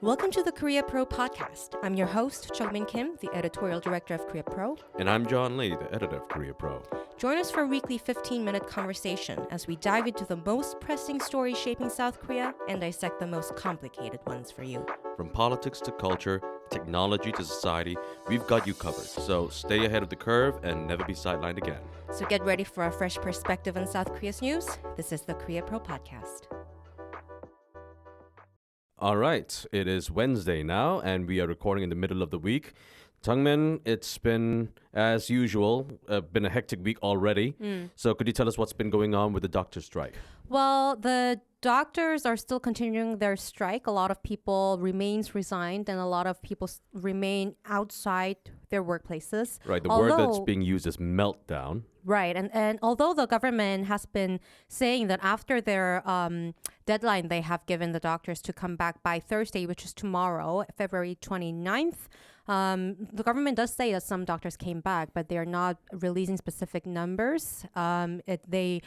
Welcome to the Korea Pro podcast. I'm your host, Jeongmin Kim, the Editorial Director of Korea Pro. And I'm John Lee, the editor of Korea Pro. Join us for a weekly 15-minute conversation as we dive into the most pressing stories shaping South Korea and dissect the most complicated ones for you. From politics to culture, technology to society, we've got you covered. So stay ahead of the curve and never be sidelined again. So get ready for a fresh perspective on South Korea's news. This is the Korea Pro podcast. All right, it is Wednesday now, and we are recording in the middle of the week. Jeongmin, it's been, as usual, been a hectic week already. So could you tell us what's been going on with the doctor strike? Well, the doctors are still continuing their strike. A lot of people resigned, and a lot of people remain outside their workplaces. Right, the word that's being used is meltdown. Right, and although the government has been saying that after their deadline they have given the doctors to come back by Thursday, which is tomorrow, February 29th, the government does say that some doctors came back, but they are not releasing specific numbers. Their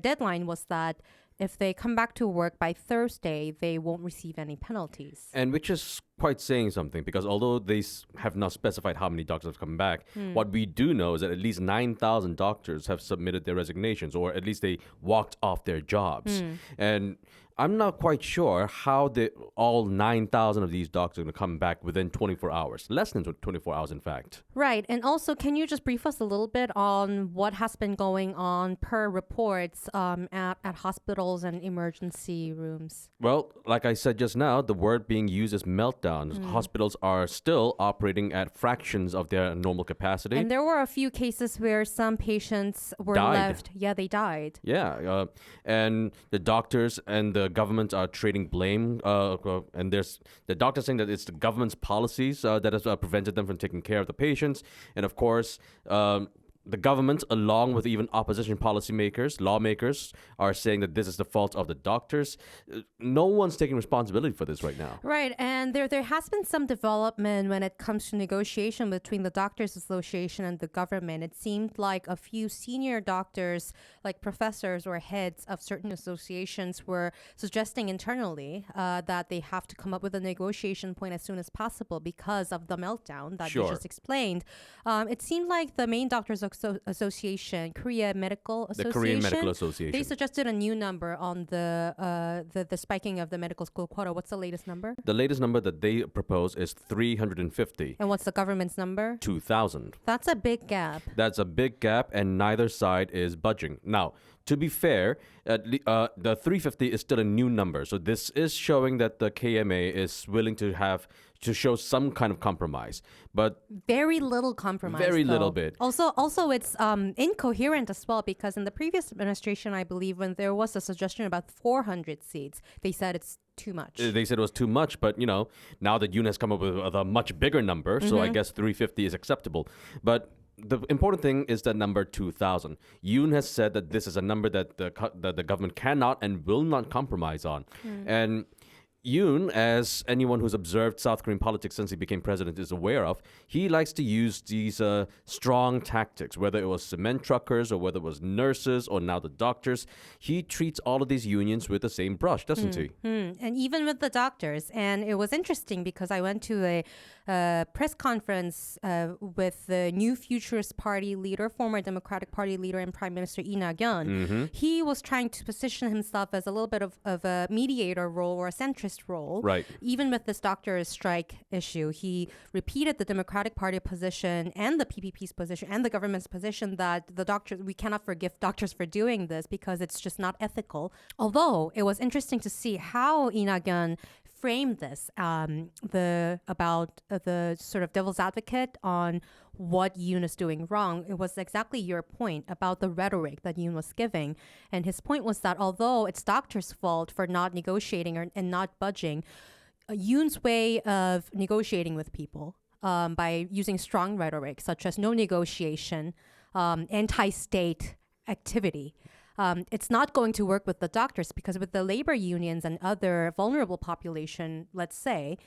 deadline was that if they come back to work by Thursday, they won't receive any penalties. And which is quite saying something, because although they have not specified how many doctors have come back, what we do know is that at least 9,000 doctors have submitted their resignations, or at least they walked off their jobs. And I'm not quite sure how all 9,000 of these doctors are going to come back within 24 hours. Less than 24 hours, in fact. Right. And also, can you just brief us a little bit on what has been going on per reports at hospitals and emergency rooms? Well, like I said just now, the word being used is meltdown. Hospitals are still operating at fractions of their normal capacity. And there were a few cases where some patients were left. Yeah, they died. Yeah. And the doctors and the government are trading blame. And there's the doctors saying that it's the government's policies that has prevented them from taking care of the patients. And of course, the government, along with even opposition policymakers, lawmakers, are saying that this is the fault of the doctors. No one's taking responsibility for this right now. Right, and there has been some development when it comes to negotiation between the Doctors Association and the government. It seemed like a few senior doctors, like professors or heads of certain associations, were suggesting internally that they have to come up with a negotiation point as soon as possible because of the meltdown that you just explained. It seemed like the main doctors Association, Korea Medical Association. The Korean Medical Association. They suggested a new number on the spiking of the medical school quota. What's the latest number? The latest number that they propose is 350. And what's the government's number? 2,000. That's a big gap. That's a big gap, and neither side is budging. Now, to be fair, the 350 is still a new number. So this is showing that the KMA is willing to show some kind of compromise. But very little compromise. Very little bit. Also, it's incoherent as well, because in the previous administration, I believe, when there was a suggestion about 400 seats, they said it's too much. They said it was too much, but now that Yoon has come up with a much bigger number, so I guess 350 is acceptable. But the important thing is that number 2,000. Yoon has said that this is a number that the government cannot and will not compromise on. And Yoon, as anyone who's observed South Korean politics since he became president is aware of, he likes to use these strong tactics, whether it was cement truckers or whether it was nurses or now the doctors. He treats all of these unions with the same brush, doesn't he? And even with the doctors. And it was interesting because I went to a press conference with the New Futurist Party leader, former Democratic Party leader and Prime Minister Lee Nak-yon. He was trying to position himself as a little bit of a mediator role or a centrist role. Right. Even with this doctor's strike issue, he repeated the Democratic Party position and the PPP's position and the government's position that we cannot forgive doctors for doing this because it's just not ethical. Although it was interesting to see how Lee Nak-yon framed this, about the sort of devil's advocate on what Yoon is doing wrong. It was exactly your point about the rhetoric that Yoon was giving. And his point was that although it's doctors' fault for not negotiating and not budging, Yoon's way of negotiating with people by using strong rhetoric, such as no negotiation, anti-state activity, it's not going to work with the doctors, because with the labor unions and other vulnerable population, let's say,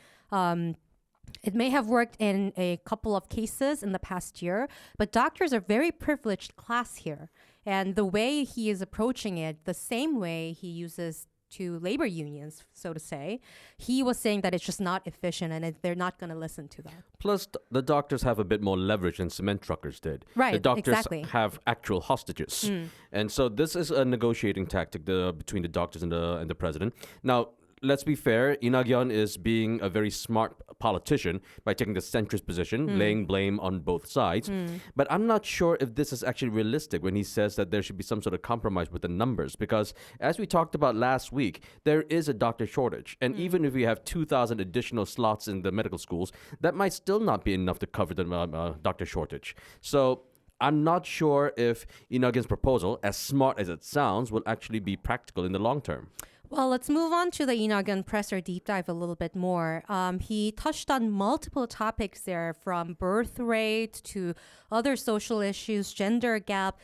it may have worked in a couple of cases in the past year, but doctors are very privileged class here. And the way he is approaching it, the same way he uses to labor unions, so to say, he was saying that it's just not efficient and they're not going to listen to that. Plus, the doctors have a bit more leverage than cement truckers did. Right, the doctors exactly. have actual hostages. And so this is a negotiating tactic between the doctors and the president. Now, let's be fair, Lee Nak-yon is being a very smart politician by taking the centrist position, laying blame on both sides. But I'm not sure if this is actually realistic when he says that there should be some sort of compromise with the numbers, because as we talked about last week, there is a doctor shortage. And even if we have 2,000 additional slots in the medical schools, that might still not be enough to cover the doctor shortage. So I'm not sure if Lee Nak-yon's proposal, as smart as it sounds, will actually be practical in the long term. Well, let's move on to the Enwon Presser deep dive a little bit more. He touched on multiple topics there, from birth rate to other social issues, gender gap,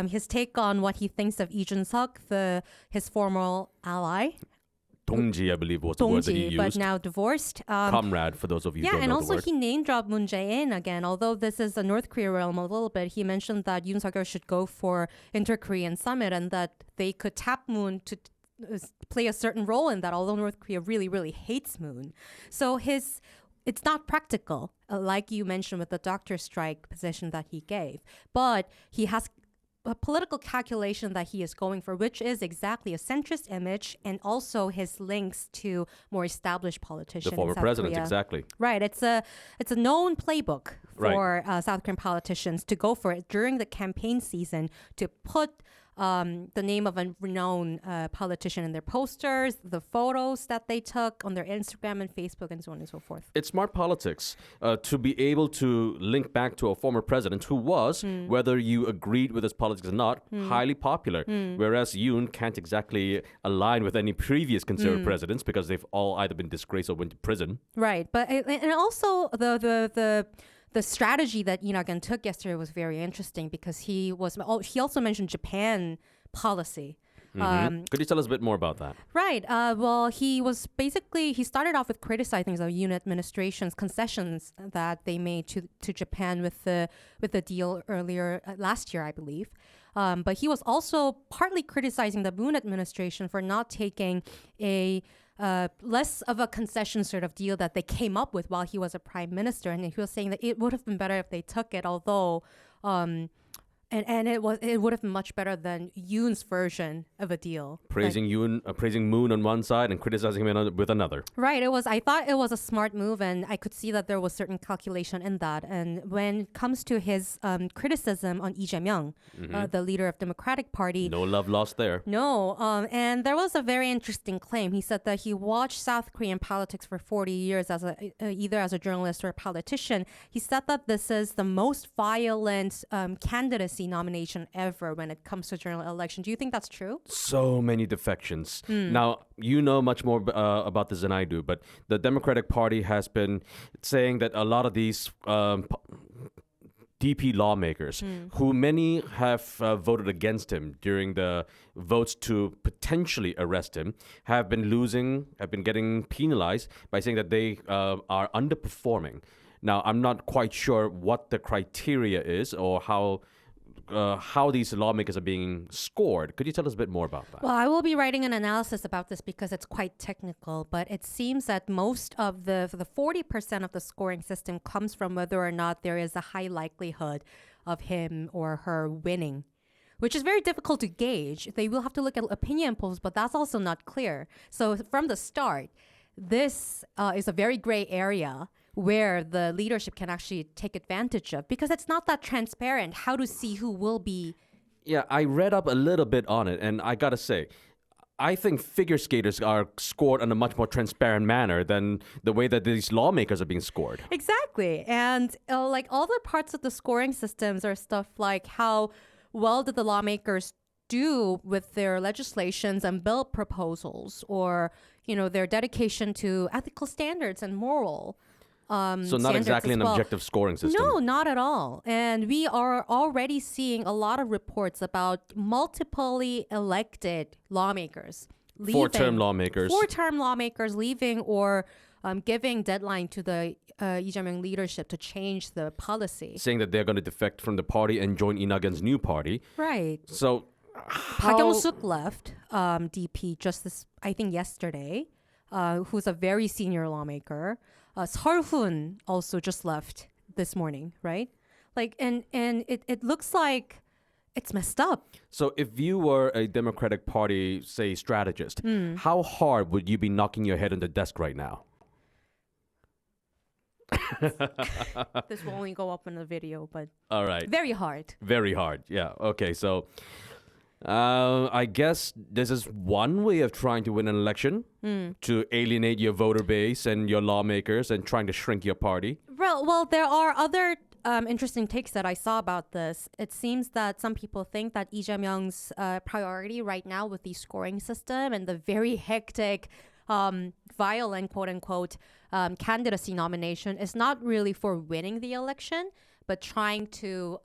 his take on what he thinks of Lee Suk, his former ally. 동지, I believe, was the word that he used. But now divorced. Comrade, for those of you who don't know the word. Yeah, and also he name-dropped Moon Jae-in again. Although this is the North Korea realm a little bit, he mentioned that Yoon Suk-yeol should go for inter-Korean summit and that they could tap Moon to play a certain role in that, although North Korea really, really hates Moon. So it's not practical, like you mentioned with the doctor strike position that he gave. But he has a political calculation that he is going for, which is exactly a centrist image and also his links to more established politicians. The former president, exactly. Right. It's a known playbook for South Korean politicians to go for it during the campaign season, to put the name of a renowned politician in their posters, the photos that they took on their Instagram and Facebook, and so on and so forth. It's smart politics to be able to link back to a former president who was, whether you agreed with his politics or not, highly popular. Whereas Yoon can't exactly align with any previous conservative presidents because they've all either been disgraced or went to prison. Right. But and also the strategy that Lee Nak-yon took yesterday was very interesting, because he also mentioned Japan policy. Could you tell us a bit more about that? Right. Well, he started off with criticizing the Yoon administration's concessions that they made to Japan with the deal earlier last year, I believe. But he was also partly criticizing the Moon administration for not taking a less of a concession sort of deal that they came up with while he was a prime minister. And he was saying that it would have been better if they took it, although and it would have been much better than Yoon's version of a deal. Praising Moon on one side and criticizing him with another. Right. I thought it was a smart move, and I could see that there was certain calculation in that. And when it comes to his criticism on Lee Jae-myung, the leader of Democratic Party, no love lost there. No. And there was a very interesting claim. He said that he watched South Korean politics for 40 years either as a journalist or a politician. He said that this is the most violent candidacy nomination ever when it comes to general election. Do you think that's true? So many defections. Now, you know much more about this than I do, but the Democratic Party has been saying that a lot of these DP lawmakers, who many have voted against him during the votes to potentially arrest him, have been getting penalized by saying that they are underperforming. Now, I'm not quite sure what the criteria is or how these lawmakers are being scored. Could you tell us a bit more about that? Well, I will be writing an analysis about this because it's quite technical, but it seems that most of the 40% of the scoring system comes from whether or not there is a high likelihood of him or her winning, which is very difficult to gauge. They will have to look at opinion polls, but that's also not clear. So from the start, this is a very gray area where the leadership can actually take advantage of, because it's not that transparent how to see who will be. Yeah, I read up a little bit on it, and I gotta say, I think figure skaters are scored in a much more transparent manner than the way that these lawmakers are being scored. Exactly. And like all the parts of the scoring systems are stuff like how well did the lawmakers do with their legislations and bill proposals, or their dedication to ethical standards and moral so not exactly an objective scoring system. No, not at all. And we are already seeing a lot of reports about multiply elected lawmakers leaving. Four-term lawmakers leaving or giving deadline to the Lee Jae-myung leadership to change the policy. Saying that they're going to defect from the party and join Lee Nak-yon's new party. Right. So Park Young-suk left DP just I think yesterday, who's a very senior lawmaker. Seol-hun also just left this morning, right? Like, and it looks like it's messed up. So if you were a Democratic Party, say, strategist, how hard would you be knocking your head on the desk right now? This will only go up in the video, but All right. very hard. Very hard. Yeah. Okay. So I guess this is one way of trying to win an election, to alienate your voter base and your lawmakers and trying to shrink your party. Well, there are other interesting takes that I saw about this. It seems that some people think that Lee Jae-myung's priority right now with the scoring system and the very hectic, violent, quote-unquote, candidacy nomination is not really for winning the election, but trying to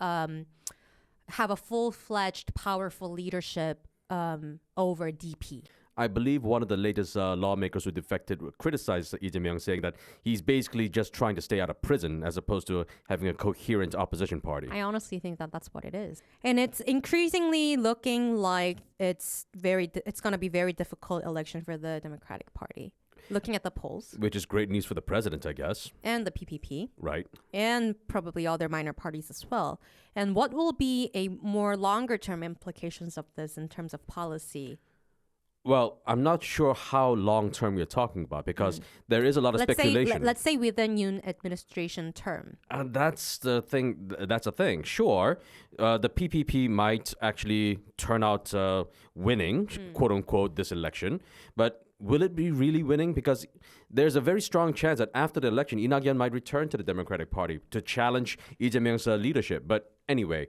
have a full-fledged, powerful leadership over DP. I believe one of the latest lawmakers who defected criticized Lee Jae-myung, saying that he's basically just trying to stay out of prison as opposed to having a coherent opposition party. I honestly think that that's what it is. And it's increasingly looking like it's going to be very difficult election for the Democratic Party. Looking at the polls. Which is great news for the president, I guess. And the PPP. Right. And probably other minor parties as well. And what will be a more longer term implications of this in terms of policy? Well, I'm not sure how long-term you're talking about because there is a lot of speculation. Let's say within Yoon administration term. And that's the thing. That's a thing. Sure, the PPP might actually turn out winning, quote unquote, this election. But will it be really winning? Because there's a very strong chance that after the election, Lee Nak-yon might return to the Democratic Party to challenge Lee Jae-myung's leadership. But anyway.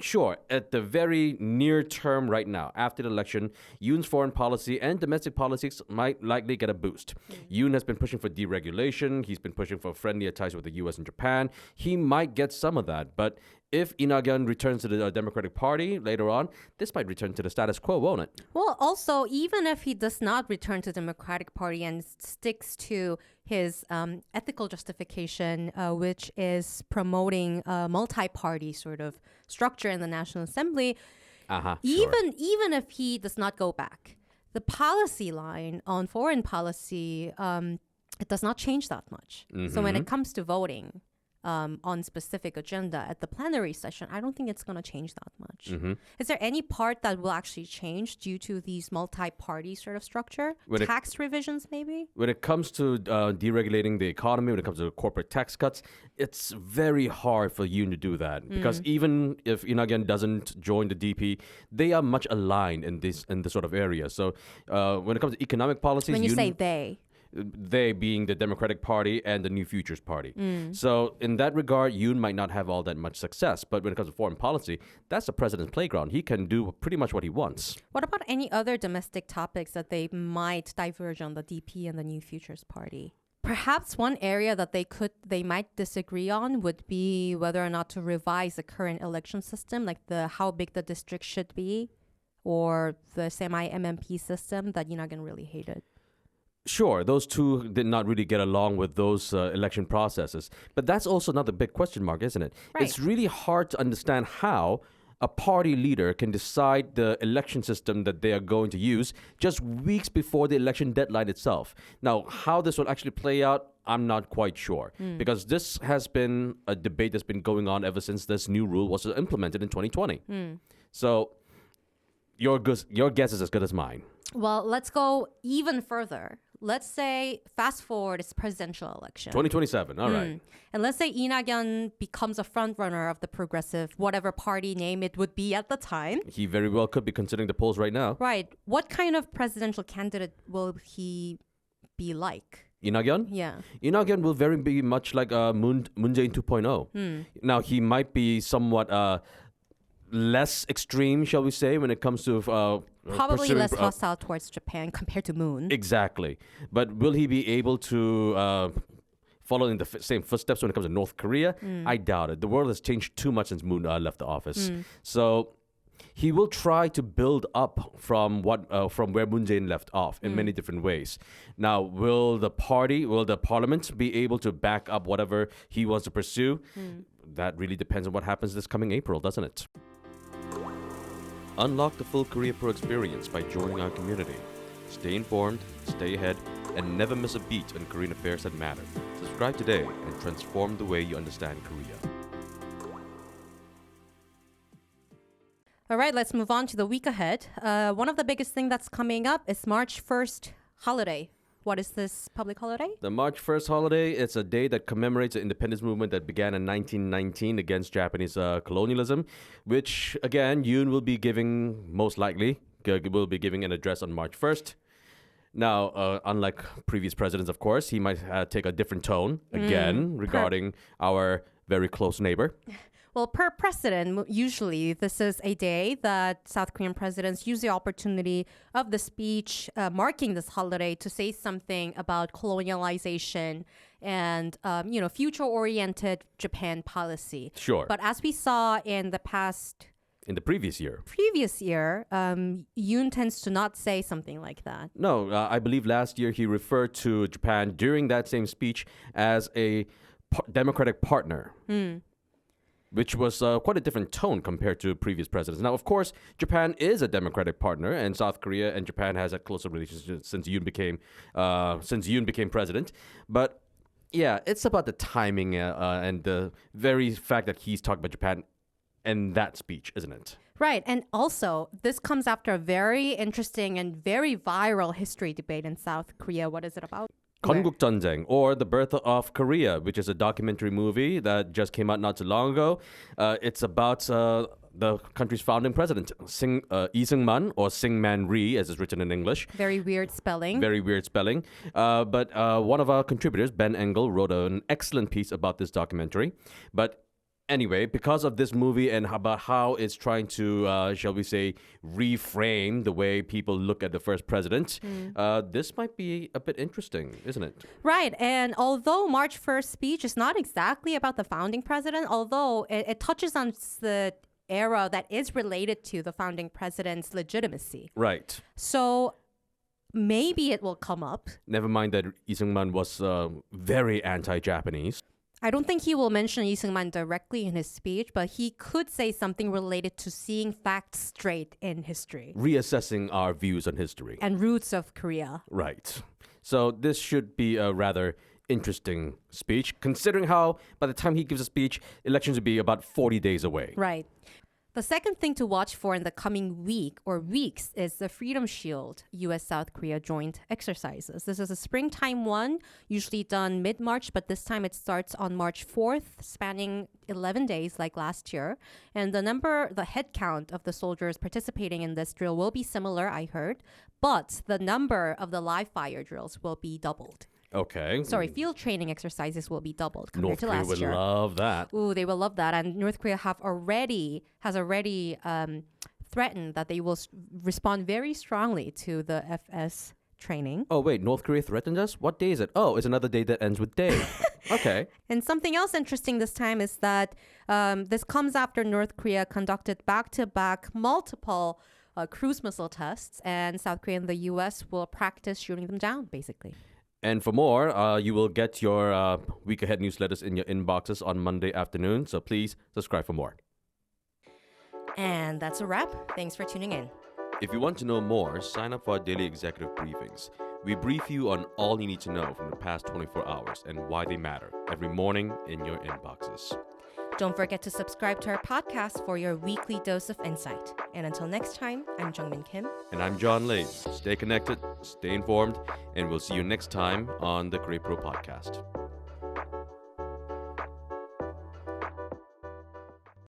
Sure, at the very near term right now, after the election, Yoon's foreign policy and domestic politics might likely get a boost. Yoon has been pushing for deregulation. He's been pushing for friendlier ties with the U.S. and Japan. He might get some of that. But if Lee Nak-yon returns to the Democratic Party later on, this might return to the status quo, won't it? Well, also, even if he does not return to the Democratic Party and sticks to his ethical justification, which is promoting a multi-party sort of structure in the National Assembly, even if he does not go back, the policy line on foreign policy, it does not change that much. So when it comes to voting, on specific agenda at the plenary session, I don't think it's going to change that much. Is there any part that will actually change due to these multi-party sort of structure? Tax revisions, maybe? When it comes to deregulating the economy, when it comes to corporate tax cuts, it's very hard for Yoon to do that. Because even if Lee Nak-yon doesn't join the DP, they are much aligned in this sort of area. So when it comes to economic policies... When you say they being the Democratic Party and the New Futures Party. So in that regard, Yoon might not have all that much success. But when it comes to foreign policy, that's the president's playground. He can do pretty much what he wants. What about any other domestic topics that they might diverge on the DP and the New Futures Party? Perhaps one area that they might disagree on would be whether or not to revise the current election system, like how big the district should be, or the semi-MMP system that Lee Nak-yon really hated. Sure, those two did not really get along with those election processes. But that's also another big question mark, isn't it? Right. It's really hard to understand how a party leader can decide the election system that they are going to use just weeks before the election deadline itself. Now, how this will actually play out, I'm not quite sure. Because this has been a debate that's been going on ever since this new rule was implemented in 2020. So your guess is as good as mine. Well, let's go even further. Let's say, fast forward, it's presidential election. 2027, all right. And let's say Lee Nak-yon becomes a front runner of the progressive, whatever party name it would be at the time. He very well could be considering the polls right now. Right. What kind of presidential candidate will he be like? Lee Nak-yon? Yeah. Lee Nak-yon will very be much like Moon Jae-in 2.0. Now, he might be somewhat less extreme, shall we say, when it comes to... Probably less hostile towards Japan compared to Moon. Exactly. But will he be able to follow in the same footsteps when it comes to North Korea? I doubt it. The world has changed too much since Moon left the office. So he will try to build up from where Moon Jae-in left off in many different ways. Now, will the parliament be able to back up whatever he wants to pursue? That really depends on what happens this coming April, doesn't it? Unlock the full Korea Pro experience by joining our community. Stay informed, stay ahead, and never miss a beat on Korean affairs that matter. Subscribe today and transform the way you understand Korea. All right, let's move on to the week ahead. One of the biggest things that's coming up is March 1st holiday. What is this public holiday? The March 1st holiday, it's a day that commemorates the independence movement that began in 1919 against Japanese colonialism, which, again, Yoon will be giving, most likely, will be giving an address on March 1st. Now, unlike previous presidents, of course, he might take a different tone, again, regarding our very close neighbor. Well, per precedent, usually this is a day that South Korean presidents use the opportunity of the speech marking this holiday to say something about colonialization and, future-oriented Japan policy. Sure. But as we saw in the previous year, Yoon tends to not say something like that. No, I believe last year he referred to Japan during that same speech as a democratic partner. Which was quite a different tone compared to previous presidents. Now, of course, Japan is a democratic partner, and South Korea and Japan has a closer relationship since Yoon became president. But yeah, it's about the timing and the very fact that he's talking about Japan in that speech, isn't it? Right. And also, this comes after a very interesting and very viral history debate in South Korea. What is it about? 건국전쟁, or The Birth of Korea, which is a documentary movie that just came out not too long ago. It's about the country's founding president, Lee Seung-man, or Syngman Rhee, as it's written in English. Very weird spelling. But one of our contributors, Ben Engel, wrote an excellent piece about this documentary. But anyway, because of this movie and about how it's trying to, shall we say, reframe the way people look at the first president, this might be a bit interesting, isn't it? Right. And although March 1st speech is not exactly about the founding president, although it touches on the era that is related to the founding president's legitimacy. Right. So maybe it will come up. Never mind that Lee Seung-man was very anti-Japanese. I don't think he will mention Lee Seung-man directly in his speech, but he could say something related to seeing facts straight in history. Reassessing our views on history. And roots of Korea. Right. So this should be a rather interesting speech, considering how by the time he gives a speech, elections will be about 40 days away. Right. The second thing to watch for in the coming week or weeks is the Freedom Shield U.S.-South Korea joint exercises. This is a springtime one, usually done mid-March, but this time it starts on March 4th, spanning 11 days like last year. And the head count of the soldiers participating in this drill will be similar, I heard, but the number of the live fire drills will be doubled. Okay. Sorry, field training exercises will be doubled compared to last year. North Korea would love that. Ooh, they will love that. And North Korea has already threatened that they will respond very strongly to the FS training. Oh, wait, North Korea threatened us? What day is it? Oh, it's another day that ends with day. Okay. And something else interesting this time is that this comes after North Korea conducted back-to-back multiple cruise missile tests, and South Korea and the U.S. will practice shooting them down, basically. And for more, you will get your week ahead newsletters in your inboxes on Monday afternoon. So please subscribe for more. And that's a wrap. Thanks for tuning in. If you want to know more, sign up for our daily executive briefings. We brief you on all you need to know from the past 24 hours and why they matter every morning in your inboxes. Don't forget to subscribe to our podcast for your weekly dose of insight. And until next time, I'm Jeongmin Kim. And I'm John Lee. Stay connected, stay informed, and we'll see you next time on the Great Pro Podcast.